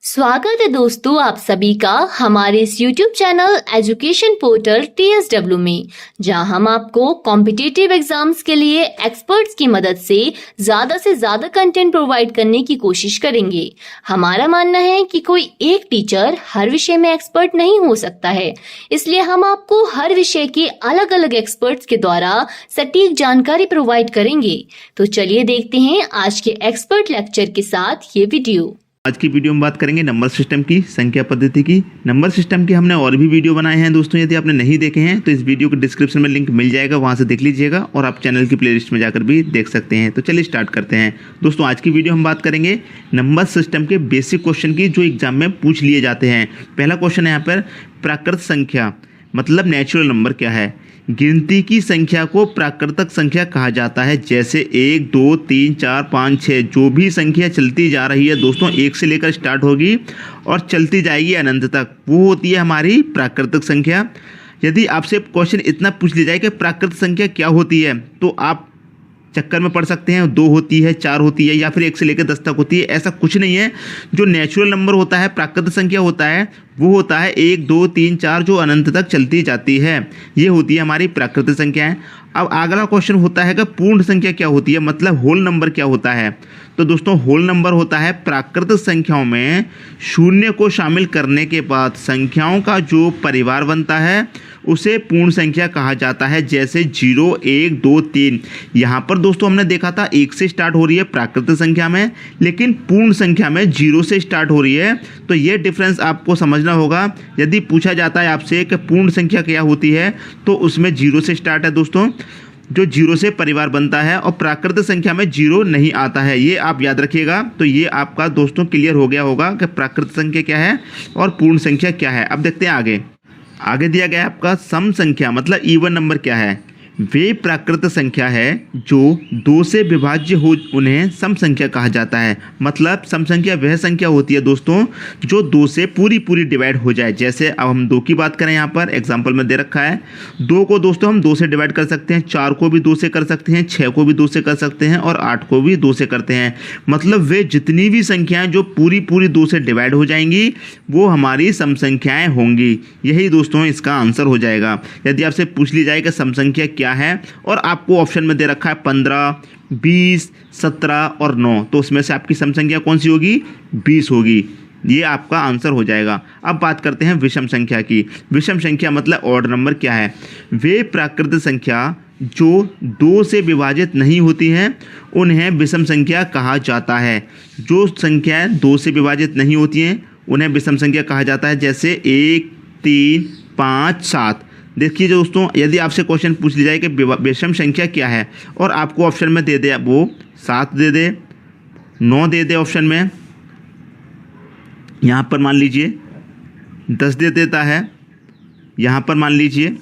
स्वागत है दोस्तों आप सभी का हमारे इस YouTube channel education portal TSW में, जहां हम आपको कॉम्पिटिटिव एग्जाम्स के लिए एक्सपर्ट्स की मदद से ज्यादा कंटेंट प्रोवाइड करने की कोशिश करेंगे। हमारा मानना है कि कोई एक टीचर हर विषय में एक्सपर्ट नहीं हो सकता है, इसलिए हम आपको हर विषय के अलग अलग एक्सपर्ट्स के द्वारा सटीक जानकारी प्रोवाइड करेंगे। तो चलिए देखते हैं आज के एक्सपर्ट लेक्चर के साथ ये वीडियो। आज की वीडियो में बात करेंगे नंबर सिस्टम की, संख्या पद्धति की। नंबर सिस्टम के हमने और भी वीडियो बनाए हैं दोस्तों, यदि आपने नहीं देखे हैं तो इस वीडियो के डिस्क्रिप्शन में लिंक मिल जाएगा, वहां से देख लीजिएगा और आप चैनल की प्लेलिस्ट में जाकर भी देख सकते हैं। तो चलिए स्टार्ट करते हैं दोस्तों। आज की वीडियो हम बात करेंगे नंबर सिस्टम के बेसिक क्वेश्चन की, जो एग्जाम में पूछ लिए जाते हैं। पहला क्वेश्चन है यहाँ पर, प्राकृत संख्या मतलब नेचुरल नंबर क्या है? गिनती की संख्या को प्राकृतिक संख्या कहा जाता है। जैसे 1, 2, 3, 4, 5, 6 जो भी संख्या चलती जा रही है दोस्तों, 1 से लेकर स्टार्ट होगी और चलती जाएगी अनंत तक, वो होती है हमारी प्राकृतिक संख्या। यदि आपसे क्वेश्चन इतना पूछ लिया जाए कि प्राकृतिक संख्या क्या होती है, तो आप चक्कर में पड़ सकते हैं। 2 होती है, 4 होती है, या फिर 1 से लेकर 10 तक होती है। ऐसा कुछ नहीं है। जो नेचुरल नंबर होता है, प्राकृतिक संख्या होता है, वो होता है 1, 2, 3, 4 जो अनंत तक चलती जाती है। ये होती है हमारी प्राकृतिक संख्याएं। अब अगला क्वेश्चन होता है कि पूर्ण संख्या क्या होती है, मतलब होल नंबर क्या होता है? तो दोस्तों होल नंबर होता है प्राकृतिक संख्याओं में शून्य को शामिल करने के बाद संख्याओं का जो परिवार बनता है उसे पूर्ण संख्या कहा जाता है। जैसे 0, 1, 2, 3। यहाँ पर दोस्तों हमने देखा था 1 से स्टार्ट हो रही है प्राकृतिक संख्या में, लेकिन पूर्ण संख्या में 0 से स्टार्ट हो रही है। तो ये डिफरेंस आपको समझना होगा। यदि पूछा जाता है आपसे कि पूर्ण संख्या क्या होती है, तो उसमें 0 से स्टार्ट है दोस्तों, जो 0 से परिवार बनता है, और प्राकृतिक संख्या में 0 नहीं आता है। ये आप याद रखिएगा। तो ये आपका दोस्तों क्लियर हो गया होगा कि प्राकृतिक संख्या क्या है और पूर्ण संख्या क्या है। अब देखते हैं आगे दिया गया है आपका सम संख्या मतलब इवन नंबर क्या है? वे प्राकृतिक संख्या है जो 2 से विभाज्य हो, उन्हें सम संख्या कहा जाता है। मतलब सम संख्या वह संख्या होती है दोस्तों जो 2 से पूरी डिवाइड हो जाए। जैसे अब हम 2 की बात करें, यहाँ पर एग्जांपल में दे रखा है 2 को दोस्तों हम 2 से डिवाइड कर सकते हैं, 4 को भी 2 से कर सकते हैं, 6 को भी 2 से कर सकते हैं और 8 को भी 2 से करते हैं। मतलब वे जितनी भी संख्याएं जो पूरी 2 से डिवाइड हो जाएंगी वो हमारी सम संख्याएं होंगी। यही दोस्तों इसका आंसर हो जाएगा। यदि आपसे पूछ ली जाए कि सम संख्या क्या है, और आपको ऑप्शन में दे रखा है 15, 20, 17 और 9, तो उसमें से आपकी सम संख्या कौन सी होगी? 20 होगी। ये आपका आंसर हो जाएगा। अब बात करते हैं विषम संख्या की। विषम संख्या मतलब ऑड नंबर क्या है? वे प्राकृतिक संख्या जो 2 से विभाजित नहीं होती हैं उन्हें विषम संख्या कहा जाता है। जो संख्याएं 2 से विभाजित नहीं होती हैं उन्हें विषम संख्या कहा जाता है। जैसे 1, 3, 5, 7। देखिए दोस्तों, यदि आपसे क्वेश्चन पूछ लिया जाए कि विषम संख्या क्या है, और आपको ऑप्शन में दे दे वो 7 दे दे, 9 दे दे ऑप्शन में, यहाँ पर मान लीजिए 10 दे देता है, यहाँ पर मान लीजिए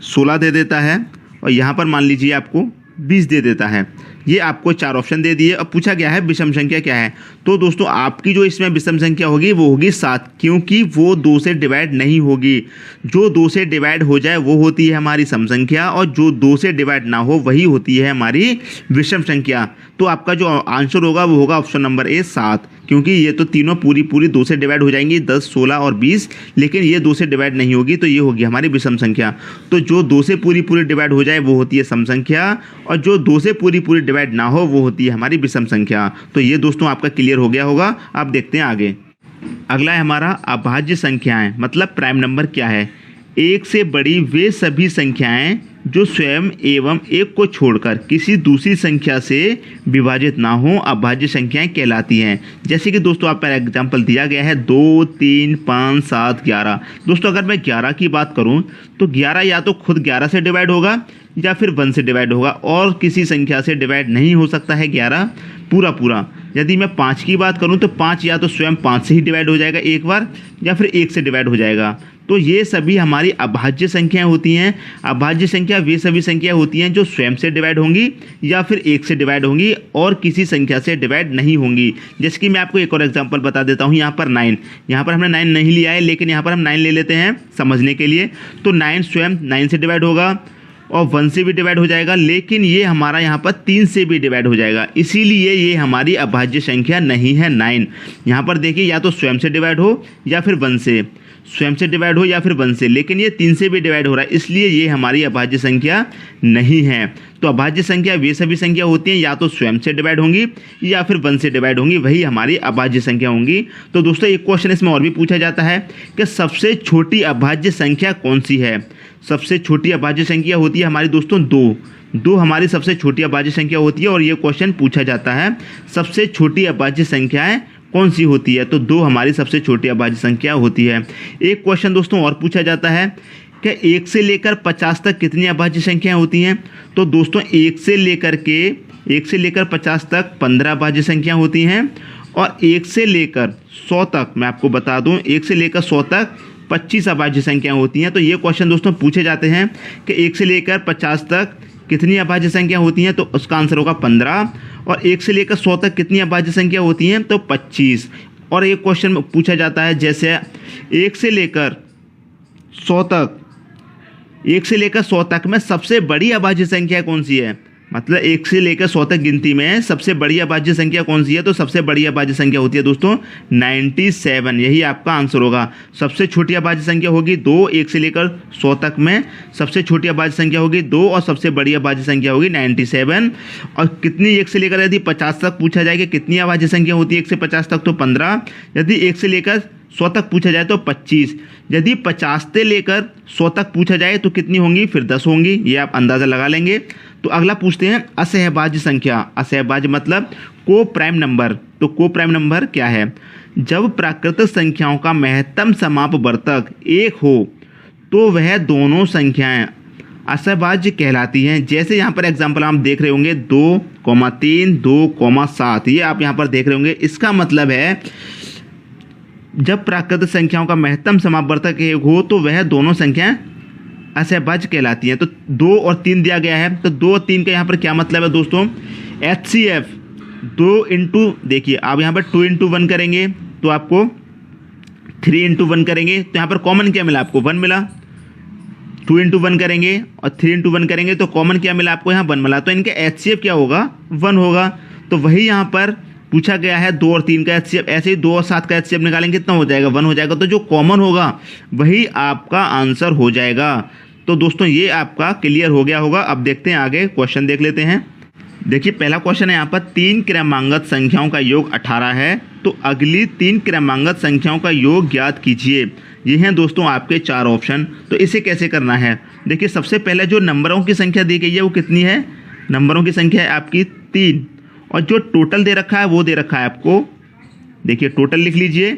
16 दे देता है, और यहाँ पर मान लीजिए आपको 20 दे देता है। ये आपको 4 ऑप्शन दे दिए। अब पूछा गया है विषम संख्या क्या है, तो दोस्तों आपकी जो इसमें विषम संख्या होगी वो होगी 7, क्योंकि वो 2 से डिवाइड नहीं होगी। जो 2 से डिवाइड हो जाए वो होती है हमारी सम संख्या, और जो 2 से डिवाइड ना हो वही होती है हमारी विषम संख्या। तो आपका जो आंसर होगा वो होगा ऑप्शन नंबर ए 7, क्योंकि ये तो तीनों पूरी 2 से डिवाइड हो जाएंगी, 10, 16 और 20, लेकिन ये 2 से डिवाइड नहीं होगी, तो ये होगी हमारी विषम संख्या। तो जो 2 से पूरी डिवाइड हो जाए वो होती है सम संख्या, और जो 2 से पूरी डिवाइड ना हो वो होती है हमारी विषम संख्या। तो ये दोस्तों आपका क्लियर हो गया होगा। आप देखते हैं आगे। अगला है हमारा अभाज्य संख्याएं मतलब प्राइम नंबर क्या है? 1 से बड़ी वे सभी संख्याएं जो स्वयं एवं 1 को छोड़कर किसी दूसरी संख्या से विभाजित ना हो अभाज्य संख्याएं कहलाती हैं। जैसे कि दोस्तों आप पर एग्जांपल दिया गया है 2, 3, 5, 7, 11। दोस्तों अगर मैं 11 की बात करूं तो 11 या तो खुद 11 से डिवाइड होगा या फिर 1 से डिवाइड होगा, और किसी संख्या से डिवाइड नहीं हो सकता है 11 पूरा। यदि मैं 5 की बात करूं तो 5 या तो स्वयं 5 से ही डिवाइड हो जाएगा एक बार, या फिर 1 से डिवाइड हो जाएगा। तो ये सभी हमारी अभाज्य संख्याएं होती हैं। अभाज्य संख्या वे सभी संख्या होती हैं जो स्वयं से डिवाइड होंगी या फिर 1 से डिवाइड होंगी और किसी संख्या से डिवाइड नहीं होंगी। जैसे कि मैं आपको एक और एग्जांपल बता देता हूँ। यहाँ पर 9, यहाँ पर हमने 9 नहीं लिया है, लेकिन यहाँ पर हम 9 ले लेते हैं समझने के लिए। तो 9 स्वयं 9 से डिवाइड होगा, और 1 से भी डिवाइड हो जाएगा, लेकिन ये हमारा यहाँ पर 3 से भी डिवाइड हो जाएगा, इसीलिए ये हमारी अभाज्य संख्या नहीं है 9। यहाँ पर देखिए या तो स्वयं से डिवाइड हो या फिर 1 से, स्वयं से डिवाइड हो या फिर 1 से, लेकिन ये 3 से भी डिवाइड हो रहा है, इसलिए ये हमारी अभाज्य संख्या नहीं है। तो अभाज्य संख्या वे सभी संख्या होती हैं या तो स्वयं से डिवाइड होंगी या फिर 1 से डिवाइड होंगी, वही हमारी अभाज्य संख्या होंगी। तो दोस्तों एक क्वेश्चन इसमें और भी पूछा जाता है कि सबसे छोटी अभाज्य संख्या कौन सी है। सबसे छोटी अभाज्य संख्या होती है हमारी दोस्तों 2 हमारी सबसे छोटी अभाज्य संख्या होती है, और ये क्वेश्चन पूछा जाता है सबसे छोटी अभाज्य संख्याएं कौन सी होती है, तो 2 हमारी सबसे छोटी अभाज्य संख्या होती है। एक क्वेश्चन दोस्तों और पूछा जाता है कि 1 से लेकर 50 तक कितनी अभाज्य संख्याएं होती हैं। तो दोस्तों 1 से लेकर 50 तक 15 अभाज्य संख्या होती हैं, और 1 से लेकर 100 तक मैं आपको बता दूं 1 से लेकर 100 तक 25 अभाज्य संख्याएं होती हैं। तो ये क्वेश्चन दोस्तों पूछे जाते हैं कि 1 से लेकर 50 तक कितनी अभाज्य संख्या होती हैं, तो उसका आंसर होगा 15, और 1 से लेकर 100 तक कितनी अभाज्य संख्या होती हैं, तो 25। और एक क्वेश्चन पूछा जाता है जैसे 1 से लेकर 100 तक में सबसे बड़ी अभाज्य संख्या कौन सी है, मतलब 1 से लेकर 100 तक गिनती में सबसे बड़ी अभाज्य संख्या कौन सी है, तो सबसे बड़ी अभाज्य संख्या होती है दोस्तों 97, यही आपका आंसर होगा। सबसे छोटी अभाज्य संख्या होगी 2, 1 से लेकर 100 तक में सबसे छोटी अभाज्य संख्या होगी 2, और सबसे बड़ी अभाज्य संख्या होगी 97। और कितनी 1 से लेकर यदि 50 तक पूछा जाए कि कितनी अभाज्य संख्या होती है 1 से 50 तक, तो 15। यदि 1 से लेकर 100 तक पूछा जाए तो 25। यदि 50 से लेकर 100 तक पूछा जाए तो कितनी होंगी, फिर 10 होंगी, ये आप अंदाज़ा लगा लेंगे। तो अगला पूछते हैं असहभाज्य संख्या। असहभाज्य मतलब को प्राइम नंबर। तो को प्राइम नंबर क्या है, जब प्राकृतिक संख्याओं का महत्तम समापवर्तक 1 हो तो वह दोनों संख्याएं असहभाज्य कहलाती हैं। जैसे यहाँ पर एग्जाम्पल आप देख रहे होंगे 2,3, 2,7, ये आप यहाँ पर देख रहे होंगे। इसका मतलब है जब प्राकृतिक संख्याओं का महत्तम समापवर्तक 1 हो तो वह दोनों संख्याएं असहभाज्य कहलाती हैं। तो 2 और 3 दिया गया है, तो 2 और 3 का यहाँ पर क्या मतलब है दोस्तों, HCF 2 इंटू, देखिए आप यहाँ पर 2 इंटू 1 करेंगे तो आपको 3 इंटू 1 करेंगे, तो यहाँ पर कॉमन क्या मिला आपको, 1 मिला। 2 इंटू 1 करेंगे और 3 इंटू 1 करेंगे तो कॉमन क्या मिला आपको, यहाँ 1 मिला। तो इनका HCF क्या होगा, 1 होगा। तो वही यहाँ पर पूछा गया है 2 और 3 का HCF। ऐसे ही 2 और 7 का HCF निकालेंगे कितना हो जाएगा, 1 हो जाएगा। तो जो कॉमन होगा वही आपका आंसर हो जाएगा। तो दोस्तों ये आपका क्लियर हो गया होगा। अब देखते हैं आगे, क्वेश्चन देख लेते हैं। देखिए पहला क्वेश्चन है यहाँ पर 3 क्रमांगत संख्याओं का योग 18 है, तो अगली 3 क्रमांगत संख्याओं का योग ज्ञात कीजिए। ये हैं दोस्तों आपके 4 ऑप्शन। तो इसे कैसे करना है, देखिए सबसे पहले जो नंबरों की संख्या दी गई है वो कितनी है, नंबरों की संख्या है आपकी 3, और जो टोटल दे रखा है वो दे रखा है आपको, देखिए टोटल लिख लीजिए,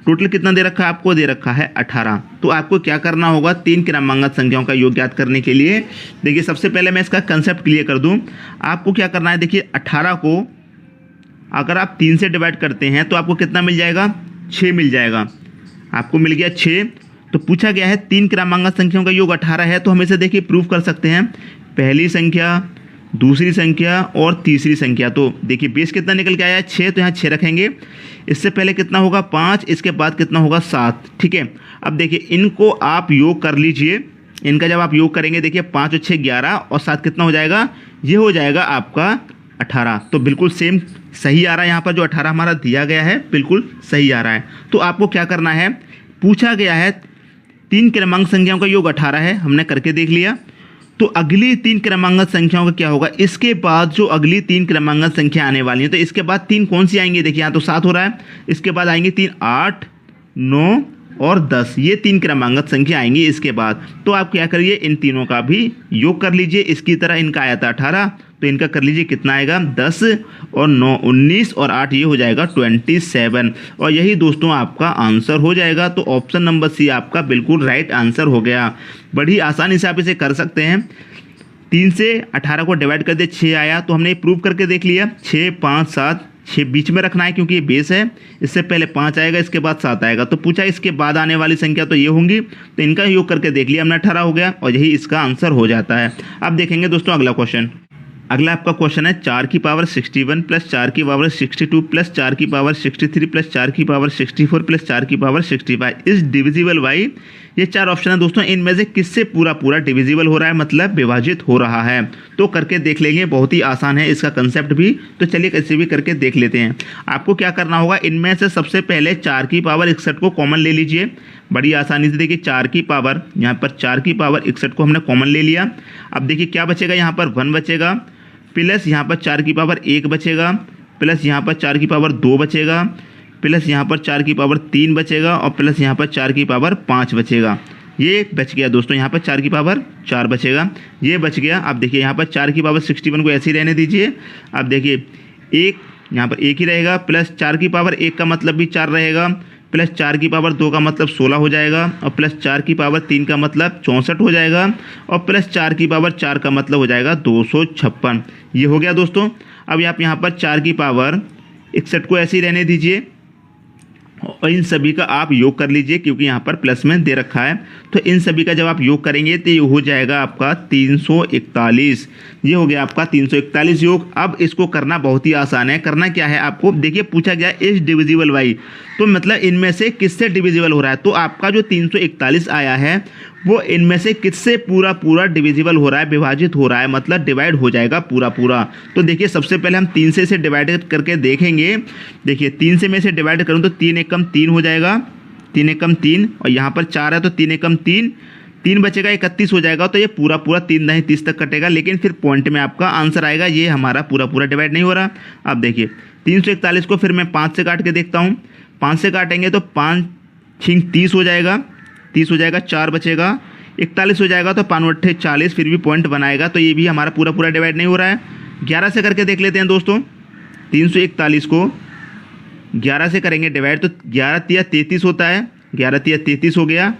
टोटल कितना दे रखा है आपको, दे रखा है 18। तो आपको क्या करना होगा 3 क्रमांगत संख्याओं का योग ज्ञात करने के लिए, देखिए सबसे पहले मैं इसका कंसेप्ट क्लियर कर दूं। आपको क्या करना है, देखिए 18 को अगर आप 3 से डिवाइड करते हैं तो आपको कितना मिल जाएगा, 6 मिल जाएगा। आपको मिल गया 6। तो पूछा गया है 3 क्रमांगत संख्याओं का योग 18 है, तो हम इसे देखिए प्रूव कर सकते हैं, पहली संख्या, दूसरी संख्या और तीसरी संख्या। तो देखिए बेस कितना निकल के आया है, 6, तो यहाँ 6 रखेंगे। इससे पहले कितना होगा 5, इसके बाद कितना होगा 7, ठीक है। अब देखिए इनको आप योग कर लीजिए, इनका जब आप योग करेंगे देखिए 5 और 6 11 और 7 कितना हो जाएगा, ये हो जाएगा आपका 18। तो बिल्कुल सेम सही आ रहा है, यहाँ पर जो 18 हमारा दिया गया है बिल्कुल सही आ रहा है। तो आपको क्या करना है, पूछा गया है 3 क्रमांक संख्याओं का योग 18 है, हमने करके देख लिया। तो अगली 3 क्रमांगत संख्याओं का क्या होगा, इसके बाद जो अगली 3 क्रमांगत संख्या आने वाली है, तो इसके बाद 3 कौन सी आएंगी, देखिए यहाँ तो 7 हो रहा है, इसके बाद आएंगे 3, 8, 9 और 10, ये 3 क्रमांगत संख्या आएंगी इसके बाद। तो आप क्या करिए, इन तीनों का भी योग कर लीजिए। इसकी तरह इनका आया था 18, तो इनका कर लीजिए, कितना आएगा 10 और 9 19 और 8 ये हो जाएगा 27। और यही दोस्तों आपका आंसर हो जाएगा। तो ऑप्शन नंबर सी आपका बिल्कुल राइट आंसर हो गया। बड़ी आसानी से आप इसे कर सकते हैं। 3 से 18 को डिवाइड कर दे, 6 आया, तो हमने प्रूव करके देख लिया। 6 5 7, 6 बीच में रखना है क्योंकि ये बेस है, इससे पहले 5 आएगा, इसके बाद 7 आएगा। तो पूछा इसके बाद आने वाली संख्या तो ये होंगी, तो इनका योग करके देख लिया हमने, 18 हो गया, और यही इसका आंसर हो जाता है। अब देखेंगे दोस्तों अगला क्वेश्चन। अगला आपका क्वेश्चन है 4 की पावर 61 प्लस 4 की पावर 62 प्लस 4 की पावर 63 प्लस 4 की पावर 64 प्लस 4 की पावर 65 इज डिविजिबल बाई ये 4 ऑप्शन है दोस्तों, इनमें से किससे पूरा पूरा डिविजिबल हो रहा है, मतलब विभाजित हो रहा है। तो करके देख लेंगे, बहुत ही आसान है इसका कंसेप्ट भी। तो चलिए कैसे भी करके देख लेते हैं। आपको क्या करना होगा, इनमें से सबसे पहले 4 की पावर 61 को कॉमन ले लीजिए। बड़ी आसानी से देखिए 4 की पावर, यहाँ पर 4 की पावर 61 को हमने कॉमन ले लिया। अब देखिए क्या बचेगा, यहाँ पर 1 बचेगा, प्लस यहाँ पर 4 की पावर 1 बचेगा, प्लस यहाँ पर 4 की पावर 2 बचेगा, प्लस यहाँ पर 4 की पावर 3 बचेगा, और प्लस यहाँ पर 4 की पावर 5 बचेगा। ये बच गया दोस्तों, यहाँ पर 4 की पावर 4 बचेगा, ये बच गया। अब देखिए यहाँ पर 4 की पावर 61 को ऐसे ही रहने दीजिए। अब देखिए एक यहाँ पर 1 ही रहेगा, प्लस 4 की पावर 1 का मतलब भी 4 रहेगा, प्लस 4 की पावर 2 का मतलब 16 हो जाएगा, और प्लस 4 की पावर 3 का मतलब 64 हो जाएगा, और प्लस 4 की पावर 4 का मतलब हो जाएगा 256। ये हो गया दोस्तों। अब आप यहाँ पर 4 की पावर 61 को ऐसे ही रहने दीजिए, और इन सभी का आप योग कर लीजिए, क्योंकि यहाँ पर प्लस में दे रखा है। तो इन सभी का जब आप योग करेंगे तो ये हो जाएगा आपका 341। ये हो गया आपका 341 योग। अब इसको करना बहुत ही आसान है। करना क्या है आपको, देखिए पूछा गया इज डिविजिबल बाई, तो मतलब इनमें से किससे डिविजिबल हो रहा है। तो आपका जो 341 आया है वो इनमें से किससे पूरा पूरा डिविजिबल हो रहा है, विभाजित हो रहा है, मतलब डिवाइड हो जाएगा पूरा पूरा। तो देखिए सबसे पहले हम 3 से इसे डिवाइड करके देखेंगे। देखिए 3 से मैं इसे डिवाइड करूँ तो 3 एकम 3 हो जाएगा, 3 एकम 3, और यहाँ पर 4 है तो 3 एकम 3, 3 बचेगा 31 हो जाएगा। तो ये पूरा पूरा 3 दाएं 30 तक कटेगा, लेकिन फिर पॉइंट में आपका आंसर आएगा। ये हमारा पूरा पूरा डिवाइड नहीं हो रहा। अब देखिए 341 को फिर मैं 5 से काट के देखता हूँ। 5 से काटेंगे तो 5 छिंग 30 हो जाएगा, 30 हो जाएगा, 4 बचेगा, 41 हो जाएगा, तो 5 8 40, फिर भी पॉइंट बनाएगा। तो ये भी हमारा पूरा पूरा डिवाइड नहीं हो रहा है। 11 से करके देख लेते हैं दोस्तों। 341 को 11 से करेंगे डिवाइड तो 11 तिया 33 होता है, 11 तिया 33 हो गया,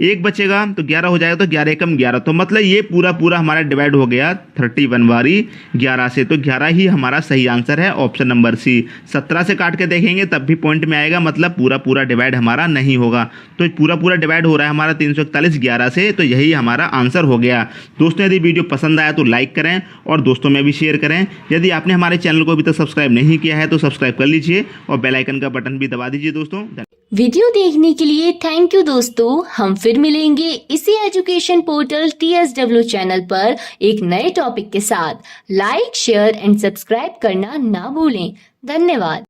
1 बचेगा तो 11 हो जाएगा, तो 11 एकम 11। तो मतलब ये पूरा पूरा हमारा डिवाइड हो गया 31 बारी 11 से। तो 11 ही हमारा सही आंसर है, ऑप्शन नंबर सी। 17 से काट के देखेंगे तब भी पॉइंट में आएगा, मतलब पूरा पूरा डिवाइड हमारा नहीं होगा। तो पूरा पूरा डिवाइड हो रहा है हमारा 341 11 से, तो यही हमारा आंसर हो गया। दोस्तों यदि वीडियो पसंद आया तो लाइक करें और दोस्तों में भी शेयर करें। यदि आपने हमारे चैनल को अभी तक सब्सक्राइब नहीं किया है तो सब्सक्राइब कर लीजिए और बेल आइकन का बटन भी दबा दीजिए दोस्तों। वीडियो देखने के लिए थैंक यू दोस्तों। हम फिर मिलेंगे इसी एजुकेशन पोर्टल TSW चैनल पर एक नए टॉपिक के साथ। लाइक, शेयर एंड सब्सक्राइब करना ना भूलें। धन्यवाद।